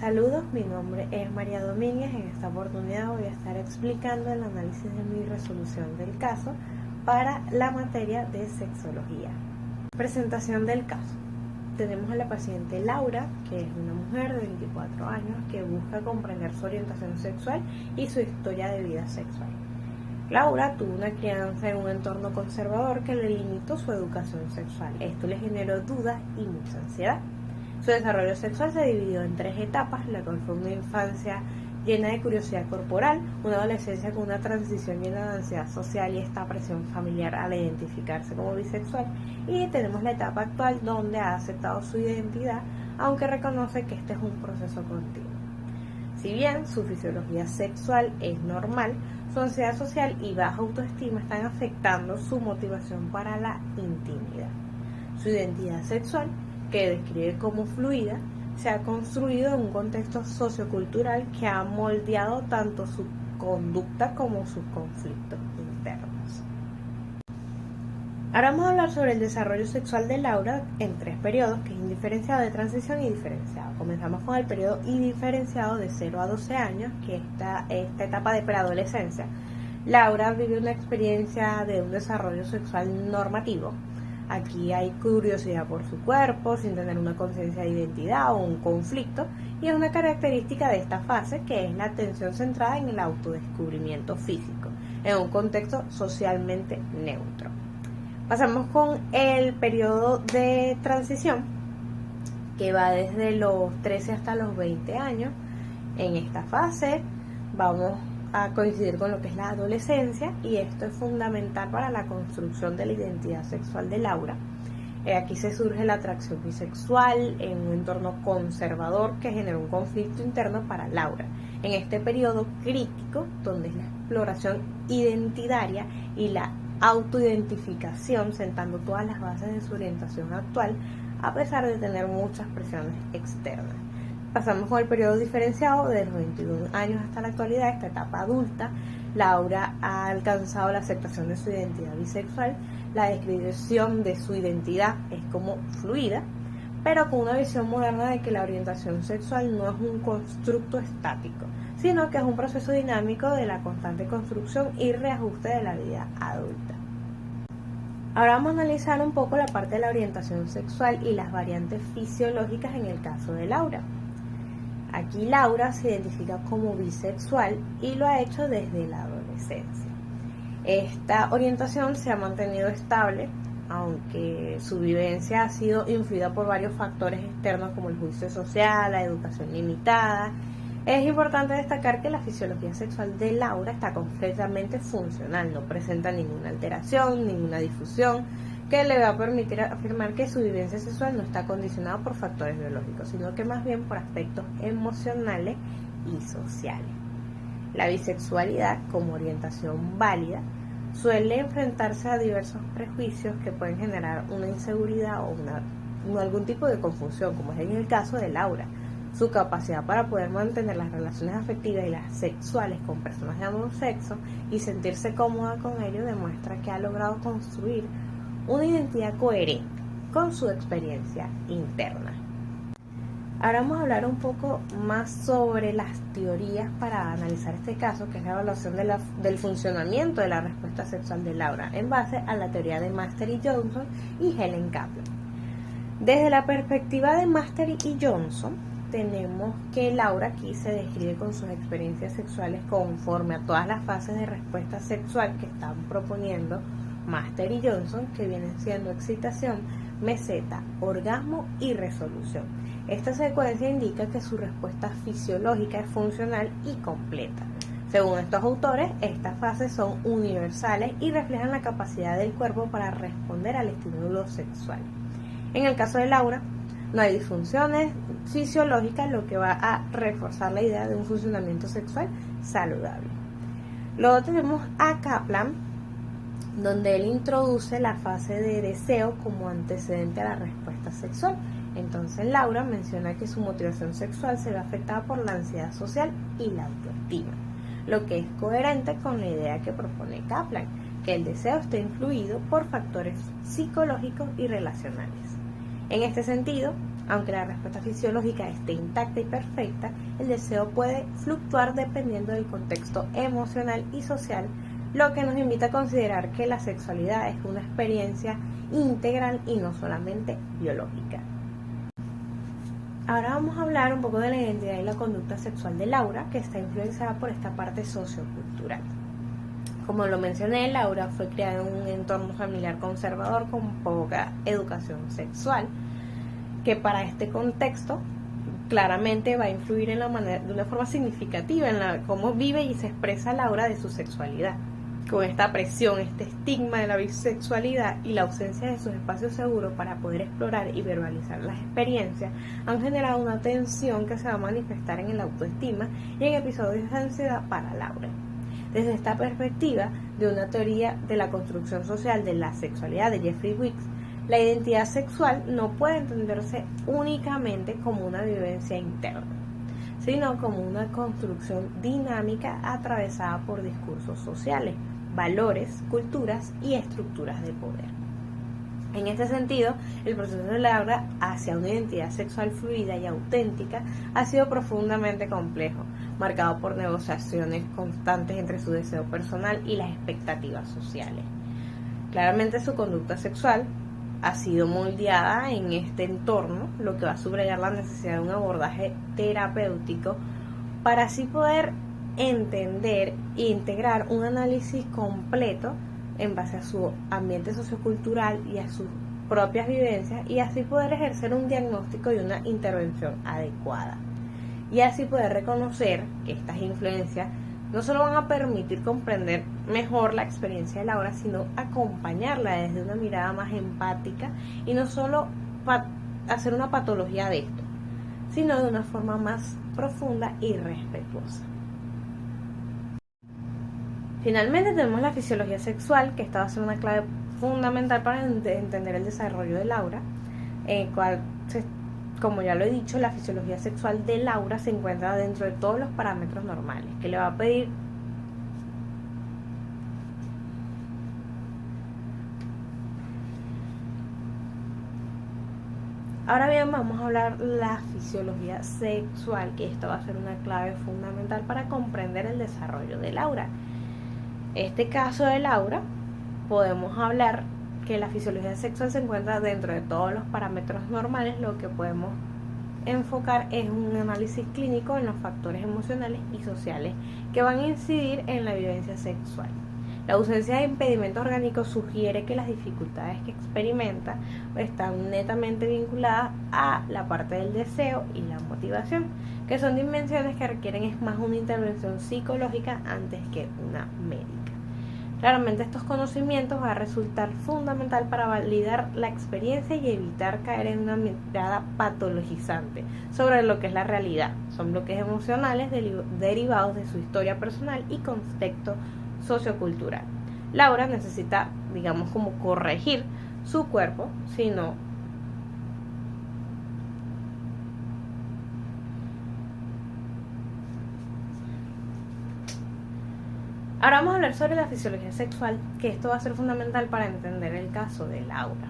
Saludos, mi nombre es María Domínguez. En esta oportunidad voy a estar explicando el análisis de mi resolución del caso para la materia de sexología. Presentación del caso. Tenemos a la paciente Laura, que es una mujer de 24 años que busca comprender su orientación sexual y su historia de vida sexual. Laura tuvo una crianza en un entorno conservador que le limitó su educación sexual. Esto le generó dudas y mucha ansiedad. Su desarrollo sexual se dividió en 3 etapas, la cual fue una infancia llena de curiosidad corporal, una adolescencia con una transición llena de ansiedad social y esta presión familiar al identificarse como bisexual, y tenemos la etapa actual donde ha aceptado su identidad, aunque reconoce que este es un proceso continuo. Si bien su fisiología sexual es normal, su ansiedad social y baja autoestima están afectando su motivación para la intimidad. Su identidad sexual, que describe como fluida, se ha construido en un contexto sociocultural que ha moldeado tanto su conducta como sus conflictos internos. Ahora vamos a hablar sobre el desarrollo sexual de Laura en 3 periodos, que es indiferenciado, de transición y diferenciado. Comenzamos con el periodo indiferenciado de 0 a 12 años, que es esta etapa de preadolescencia. Laura vive una experiencia de un desarrollo sexual normativo. Aquí hay curiosidad por su cuerpo, sin tener una conciencia de identidad o un conflicto, y es una característica de esta fase que es la atención centrada en el autodescubrimiento físico, en un contexto socialmente neutro. Pasamos con el periodo de transición, que va desde los 13 hasta los 20 años. En esta fase vamos a coincidir con lo que es la adolescencia, y esto es fundamental para la construcción de la identidad sexual de Laura. Aquí se surge la atracción bisexual en un entorno conservador que genera un conflicto interno para Laura. En este periodo crítico, donde es la exploración identitaria y la autoidentificación, sentando todas las bases de su orientación actual, a pesar de tener muchas presiones externas. Pasamos con el periodo diferenciado de los 21 años hasta la actualidad, esta etapa adulta. Laura ha alcanzado la aceptación de su identidad bisexual, la descripción de su identidad es como fluida, pero con una visión moderna de que la orientación sexual no es un constructo estático, sino que es un proceso dinámico de la constante construcción y reajuste de la vida adulta. Ahora vamos a analizar un poco la parte de la orientación sexual y las variantes fisiológicas en el caso de Laura. Aquí Laura se identifica como bisexual y lo ha hecho desde la adolescencia. Esta orientación se ha mantenido estable, aunque su vivencia ha sido influida por varios factores externos como el juicio social, la educación limitada. Es importante destacar que la fisiología sexual de Laura está completamente funcional, no presenta ninguna alteración, ninguna difusión, que le va a permitir afirmar que su vivencia sexual no está condicionada por factores biológicos, sino que más bien por aspectos emocionales y sociales. La bisexualidad, como orientación válida, suele enfrentarse a diversos prejuicios que pueden generar una inseguridad o algún tipo de confusión, como es en el caso de Laura. Su capacidad para poder mantener las relaciones afectivas y las sexuales con personas de ambos sexos y sentirse cómoda con ello demuestra que ha logrado construir una identidad coherente con su experiencia interna. Ahora vamos a hablar un poco más sobre las teorías para analizar este caso, que es la evaluación del funcionamiento de la respuesta sexual de Laura, en base a la teoría de Master y Johnson y Helen Kaplan. Desde la perspectiva de Master y Johnson, tenemos que Laura aquí se describe con sus experiencias sexuales conforme a todas las fases de respuesta sexual que están proponiendo Master y Johnson, que vienen siendo excitación, meseta, orgasmo y resolución. Esta secuencia indica que su respuesta fisiológica es funcional y completa. Según estos autores, estas fases son universales y reflejan la capacidad del cuerpo para responder al estímulo sexual. En el caso de Laura, no hay disfunciones fisiológicas, lo que va a reforzar la idea de un funcionamiento sexual saludable. Luego tenemos a Kaplan, donde él introduce la fase de deseo como antecedente a la respuesta sexual. Entonces Laura menciona que su motivación sexual se ve afectada por la ansiedad social y la autoestima, lo que es coherente con la idea que propone Kaplan, que el deseo está influido por factores psicológicos y relacionales. En este sentido, Aunque la respuesta fisiológica esté intacta y perfecta, el deseo puede fluctuar dependiendo del contexto emocional y social, lo que nos invita a considerar que la sexualidad es una experiencia integral y no solamente biológica. Ahora vamos a hablar un poco de la identidad y la conducta sexual de Laura, que está influenciada por esta parte sociocultural. Como lo mencioné, Laura fue criada en un entorno familiar conservador con poca educación sexual, que para este contexto claramente va a influir de una forma significativa en cómo vive y se expresa Laura de su sexualidad. Con esta presión, este estigma de la bisexualidad y la ausencia de sus espacios seguros para poder explorar y verbalizar las experiencias, han generado una tensión que se va a manifestar en el autoestima y en episodios de ansiedad para Laura. Desde esta perspectiva de una teoría de la construcción social de la sexualidad de Jeffrey Wicks, la identidad sexual no puede entenderse únicamente como una vivencia interna, sino como una construcción dinámica atravesada por discursos sociales, valores, culturas y estructuras de poder. En este sentido, el proceso de Laura hacia una identidad sexual fluida y auténtica ha sido profundamente complejo, marcado por negociaciones constantes entre su deseo personal y las expectativas sociales. Claramente su conducta sexual ha sido moldeada en este entorno, lo que va a subrayar la necesidad de un abordaje terapéutico para así poder entender e integrar un análisis completo en base a su ambiente sociocultural y a sus propias vivencias, y así poder ejercer un diagnóstico y una intervención adecuada. Y así poder reconocer que estas influencias no solo van a permitir comprender mejor la experiencia de Laura, sino acompañarla desde una mirada más empática y no solo hacer una patología de esto, sino de una forma más profunda y respetuosa. Finalmente tenemos la fisiología sexual, que esta va a ser una clave fundamental para entender el desarrollo de Laura, en el cual, como ya lo he dicho, la fisiología sexual de Laura se encuentra dentro de todos los parámetros normales, que le va a pedir Ahora bien, vamos a hablar de la fisiología sexual, que esto va a ser una clave fundamental para comprender el desarrollo de Laura. Este caso de Laura, podemos hablar que la fisiología sexual se encuentra dentro de todos los parámetros normales. Lo que podemos enfocar es un análisis clínico en los factores emocionales y sociales que van a incidir en la vivencia sexual. La ausencia de impedimentos orgánicos sugiere que las dificultades que experimenta están netamente vinculadas a la parte del deseo y la motivación, que son dimensiones que requieren más una intervención psicológica antes que una médica. Claramente estos conocimientos van a resultar fundamental para validar la experiencia y evitar caer en una mirada patologizante sobre lo que es la realidad. Son bloques emocionales derivados de su historia personal y contexto sociocultural. Laura necesita, digamos, como corregir su cuerpo, sino Ahora vamos a hablar sobre la fisiología sexual, que esto va a ser fundamental para entender el caso de Laura.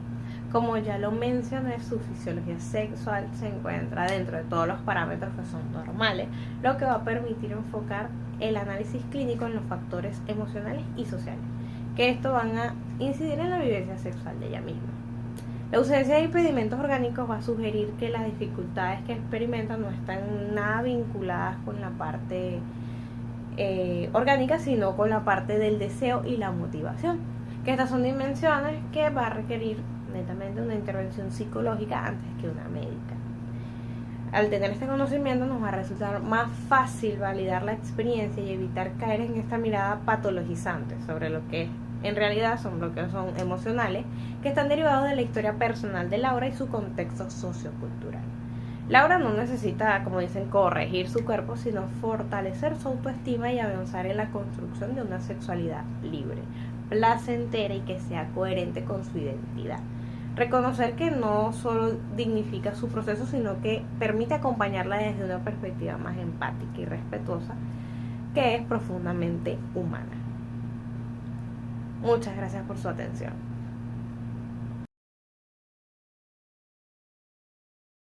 Como ya lo mencioné, su fisiología sexual se encuentra dentro de todos los parámetros que son normales, lo que va a permitir enfocar el análisis clínico en los factores emocionales y sociales, que esto van a incidir en la vivencia sexual de ella misma. La ausencia de impedimentos orgánicos va a sugerir que las dificultades que experimenta no están nada vinculadas con la parte orgánica, sino con la parte del deseo y la motivación, que estas son dimensiones que va a requerir netamente una intervención psicológica antes que una médica. Al tener este conocimiento nos va a resultar más fácil validar la experiencia y evitar caer en esta mirada patologizante sobre lo que en realidad son bloqueos emocionales que están derivados de la historia personal de Laura y su contexto sociocultural. Laura no necesita, como dicen, corregir su cuerpo, sino fortalecer su autoestima y avanzar en la construcción de una sexualidad libre, placentera y que sea coherente con su identidad. Reconocer que no solo dignifica su proceso, sino que permite acompañarla desde una perspectiva más empática y respetuosa, que es profundamente humana. Muchas gracias por su atención.